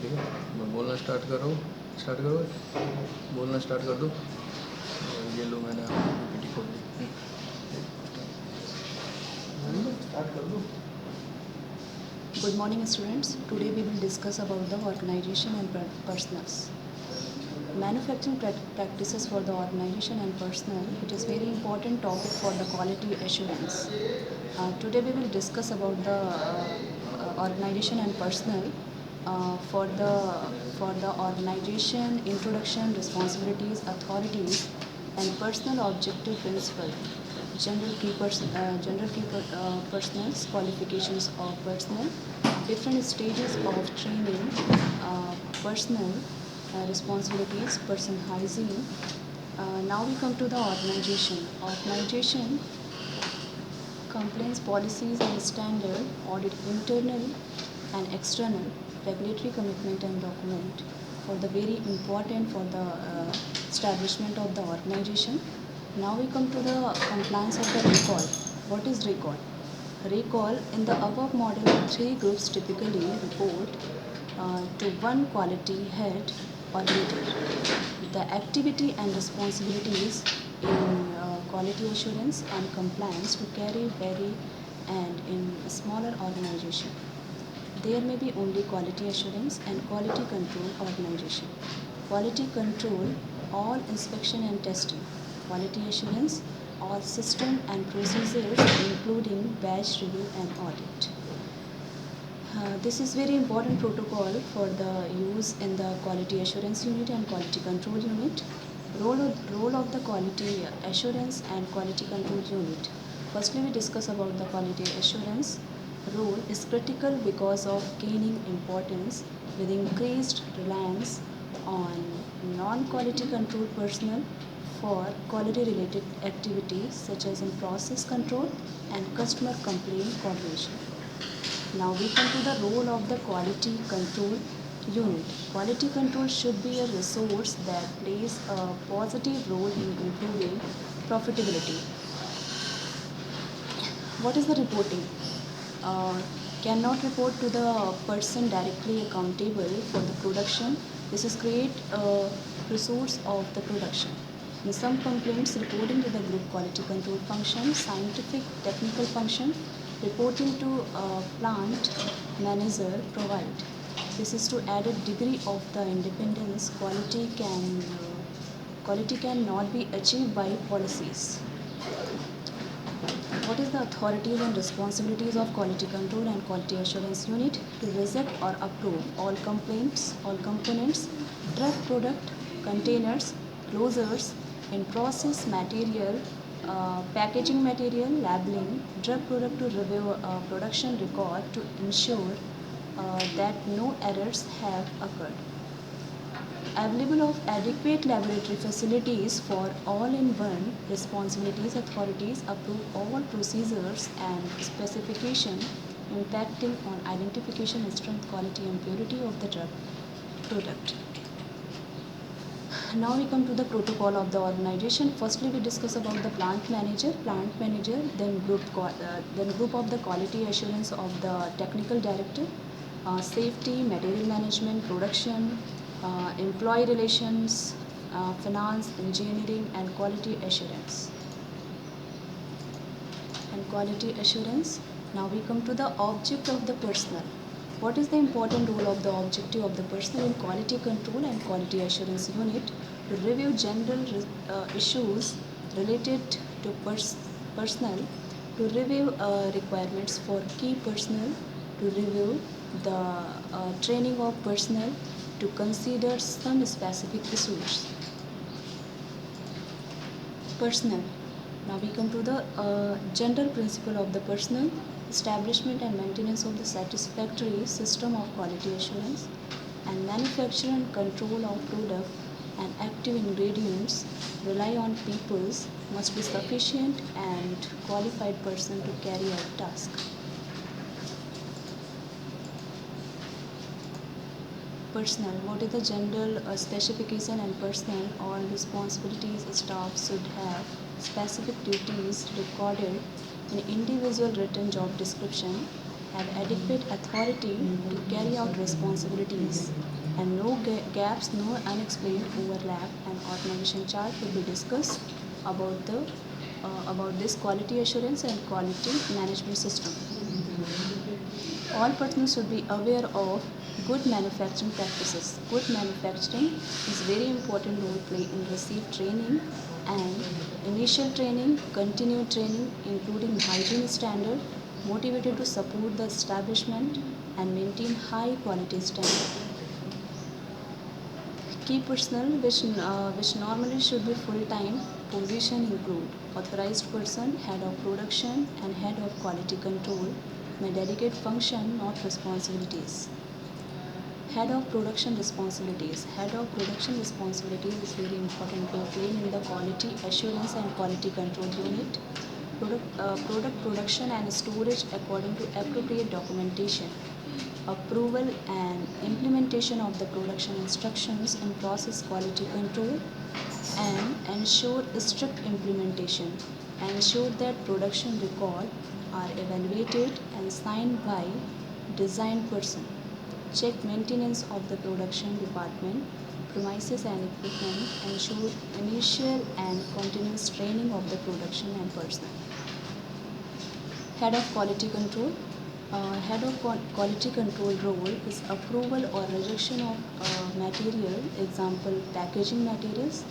ठीक है, मैं बोलना स्टार्ट करो। बोलना स्टार्ट कर दो। ये लो, मैंने पीपीटी खोल दी। स्टार्ट कर दो। Good morning, students. Today we will discuss about the organization and personnel. Manufacturing practices for the organization and personnel. It is very important topic for the quality assurance. Today we will discuss about the organization and personnel. For the organization, introduction, responsibilities, authorities, and personal objective principle. Personnel's qualifications of personnel, different stages of training, personnel responsibilities, person hygiene. Now we come to the organization. Organization compliance policies and standard, audit internal and external, regulatory commitment and document for the very important for the establishment of the organization. Now we come to the compliance of the recall. What is recall? Recall in the above model, three groups typically report to one quality head or leader. The activity and responsibilities in quality assurance and compliance to carry vary, and in a smaller organization there may be only quality assurance and quality control organization. Quality control, all inspection and testing. Quality assurance, all system and procedures including batch review and audit. This is very important protocol for the use in the quality assurance unit and quality control unit. Role of the quality assurance and quality control unit. Firstly, we discuss about the quality assurance. Role is critical because of gaining importance with increased reliance on non-quality control personnel for quality related activities such as in process control and customer complaint coordination. Now we come to the role of the quality control unit. Quality control should be a resource that plays a positive role in improving profitability. What is the reporting? Cannot report to the person directly accountable for the production. This is create a resource of the production. In some complaints, reporting to the group quality control function, scientific technical function, reporting to a plant manager provide. This is to added degree of the independence. Quality cannot be achieved by policies. What is the authorities and responsibilities of quality control and quality assurance unit? To reject or approve all complaints, all components, drug product, containers, closures, in process material, packaging material, labeling, drug product to review production record to ensure that no errors have occurred. Available of adequate laboratory facilities for all-in-one responsibilities. Authorities approve all procedures and specification impacting on identification, strength, quality and purity of the drug product. Now we come to the protocol of the organization. Firstly, we discuss about the plant manager, then group of the quality assurance of the technical director, safety, material management, production, employee relations, finance, engineering, and quality assurance. Now we come to the object of the personnel. What is the important role of the objective of the personnel in quality control and quality assurance unit? To review general issues related to personnel, to review requirements for key personnel, to review the training of personnel, to consider some specific issues. Personnel. Now we come to the general principle of the personnel, establishment and maintenance of the satisfactory system of quality assurance, and manufacture and control of product and active ingredients rely on peoples must be sufficient and qualified person to carry out task. Personnel. What is the general specification and personnel? All responsibilities staff should have specific duties recorded in individual written job description have adequate authority to carry out responsibilities, and no gaps, no unexplained overlap. An organization chart will be discussed about the about this quality assurance and quality management system. All personnel should be aware of good manufacturing practices. Good manufacturing is very important role play in receive training and initial training, continued training, including hygiene standard, motivated to support the establishment and maintain high quality standard. Key personnel which normally should be full-time position include authorized person, head of production and head of quality control may delegate function not responsibilities. Head of production responsibilities. Head of production responsibilities is very important role playing in the quality assurance and quality control unit. Product production and storage according to appropriate documentation. Approval and implementation of the production instructions and process quality control, and ensure strict implementation. Ensure that production record are evaluated and signed by design person. Check maintenance of the production department, premises and equipment. Ensure initial and continuous training of the production and personnel. Head of quality control. Head of quality control role is approval or rejection of material, example packaging materials,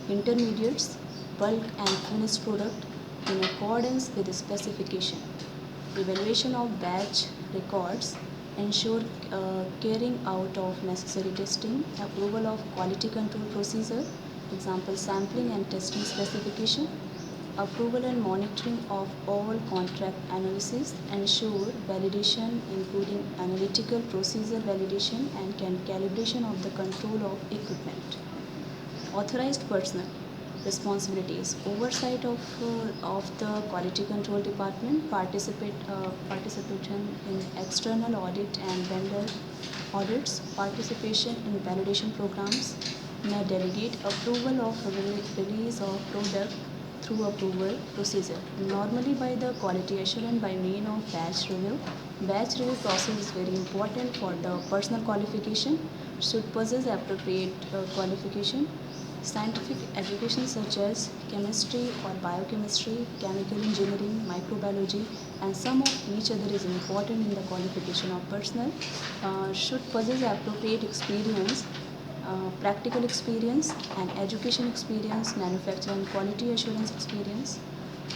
intermediates, bulk and finished product in accordance with the specification. Evaluation of batch records, ensure carrying out of necessary testing, approval of quality control procedure, example sampling and testing specification, approval and monitoring of all contract analysis, ensure validation including analytical procedure validation and calibration of the control of equipment. Authorized personnel responsibilities, oversight of the quality control department, participation in external audit and vendor audits, participation in validation programs, may delegate approval of release of product through approval procedure, normally by the quality assurance by mean of batch review. Batch review process is very important for the personal qualification, should possess appropriate qualification. Scientific education such as chemistry or biochemistry, chemical engineering, microbiology, and some of each other is important in the qualification of personnel. Should possess appropriate experience, practical experience and education experience, manufacturing and quality assurance experience.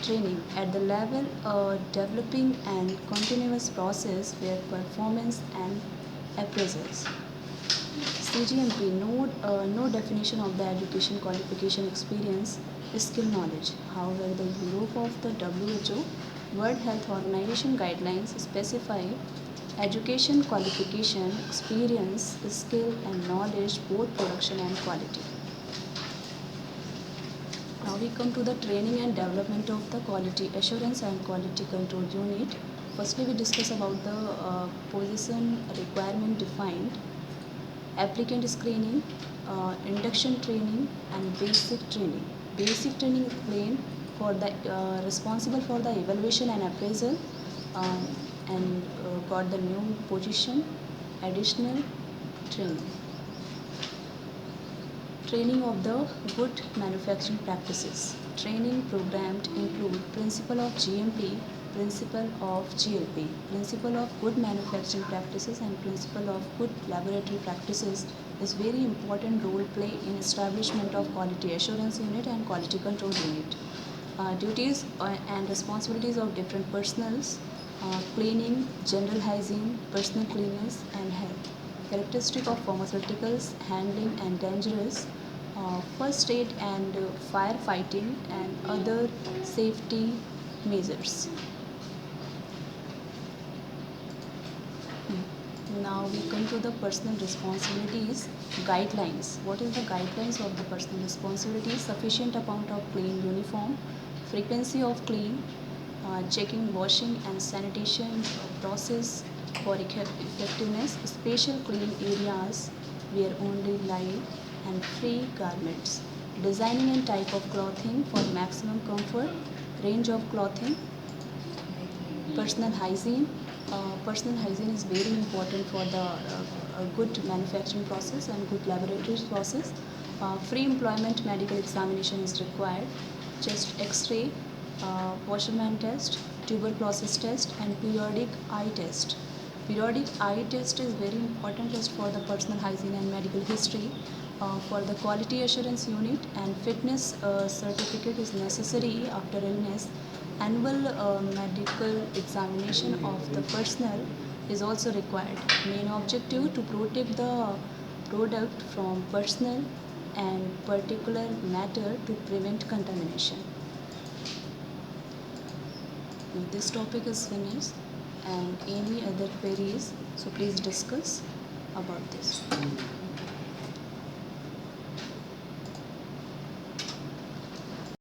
Training at the level developing and continuous process where performance and appraisals. CGMP, no definition of the education qualification experience, skill knowledge. However, the Europe of the WHO World Health Organization guidelines specify education qualification, experience, skill and knowledge, both production and quality. Now we come to the training and development of the quality assurance and quality control unit. Firstly, we discuss about the position requirement defined, applicant screening, induction training and basic training. Basic training is plain for the responsible for the evaluation and appraisal, and got the new position, additional training. Training of the good manufacturing practices. Training programmed include principle of GMP, principle of GLP, principle of good manufacturing practices and principle of good laboratory practices is very important role play in establishment of quality assurance unit and quality control unit. Duties and responsibilities of different personnels, cleaning, general hygiene, personal cleanliness and health. Characteristic of pharmaceuticals, handling and dangerous, first aid and firefighting and other safety measures. Now we come to the personal responsibilities guidelines. What is the guidelines of the personal responsibilities? Sufficient amount of clean uniform, frequency of clean, checking washing and sanitation process for effectiveness, special clean areas where only light and free garments, designing and type of clothing for maximum comfort, range of clothing, personal hygiene, Personal hygiene is very important for the good manufacturing process and good laboratory process. Pre-employment medical examination is required. Chest X-ray, Wasserman test, tuberculosis test, and periodic eye test. Periodic eye test is very important just for the personal hygiene and medical history. For the quality assurance unit and fitness certificate is necessary after illness. Annual medical examination of the personnel is also required. Main objective to protect the product from personal and particular matter to prevent contamination. This topic is finished, and any other queries, so please discuss about this.